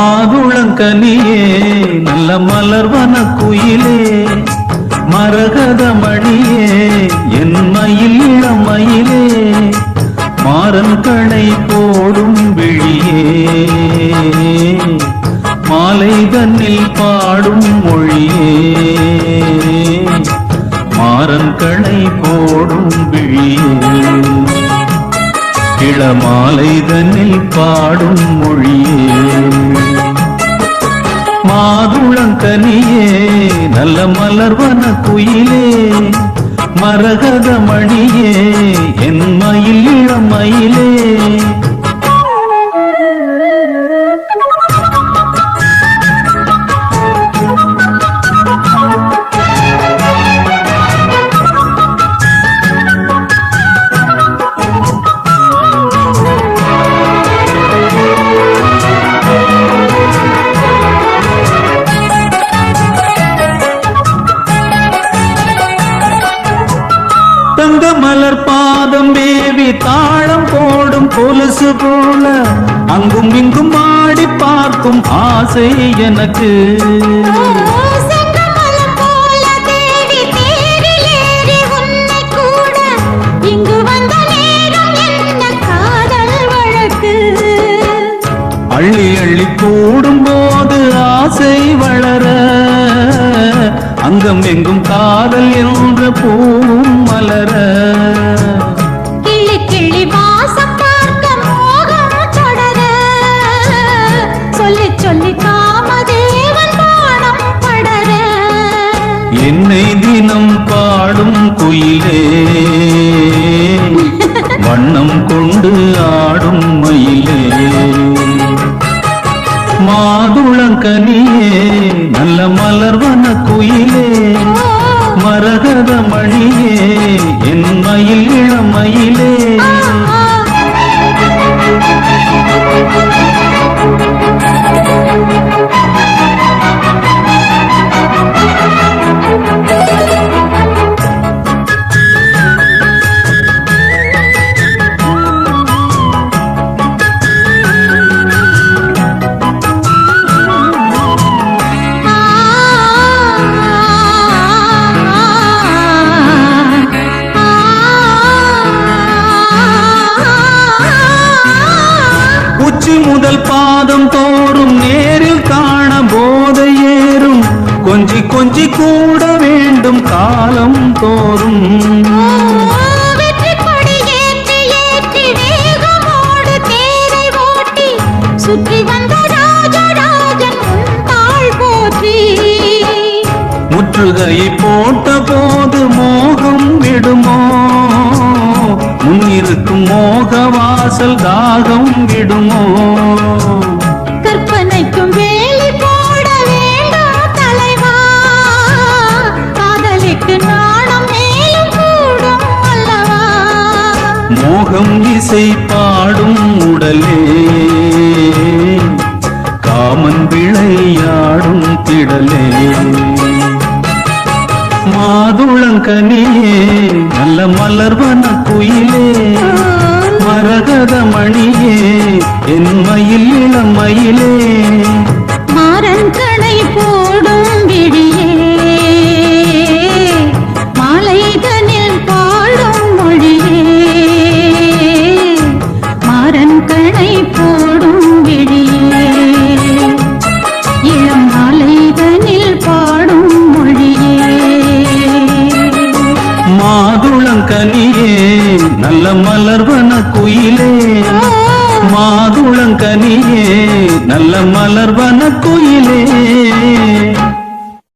மாதுளங்கனியே நல்ல மலர்வன குயிலே மரகத மணியே என் மயில் இளமயிலே மாறன் கணை போடும் விழியே மாலை தன்னில் பாடும் மொழியே மாறன் கணை போடும் விழியே இளமாலை தன்னில் பாடும் மொழியே மாதுளங்கனியே நல்ல மலர்வன குயிலே மரகத மணியே என் மயில் இளமயிலே தங்க மலர் பாதம் மேவி தாளம் போடும் கொலுசு போல அங்கும் இங்கும் ஆடி பார்க்கும் ஆசை எனக்கு அள்ளி அள்ளி கூடும் போது ஆசை வளர அங்கம் எங்கும் காதல் என்ற பூவும் மலர கிள்ளி கிள்ளி வாசம் பார்க்க மோகம் தொடர சொல்லி சொல்லி காமதேவன் பாடம் படர என்னை தினம் பாடும் குயிலே வண்ணம் கொண்டு ஆடும் மயிலே மாதுளங்கனியே நல்ல மலர்வன குயிலே மரகத மணியே என் மயில் இளமயிலே முதல் பாதம் தோறும் நேரில் காண போதை ஏறும் கொஞ்சி கொஞ்சி கூட வேண்டும் காலம் தோறும் சுற்றி வந்த ராஜராஜன் தாழ் போற்றி முற்றுகையை போட்ட போது மோகம் விடுமோ முன்னிருக்கும் மோக வாசல் தாகம் விடுமோ கற்பனைக்கும் வேலி போட வேண்டும் தலைவா காதலிக்கு நாணம் மேலும் கூடும் அல்லவா மோகம் இசை பாடும் உடலே காமன் விளையாடும் திடலே மாதுளங்கனியே நல்ல மலர்வன குயிலே மரகத மணியே என் மயில் இளமயிலே மாறன் கணை போடும் விழியே மாலைதனில் பாடும் மொழியே மாறன் கணை போடும் விழியே இளம் மாலைதனில் பாடும் மொழியே மாதுளங்கனியே நல்ல மலர்வன குயிலே மாதுளங்கனியே நல்ல மலர்வன குயிலே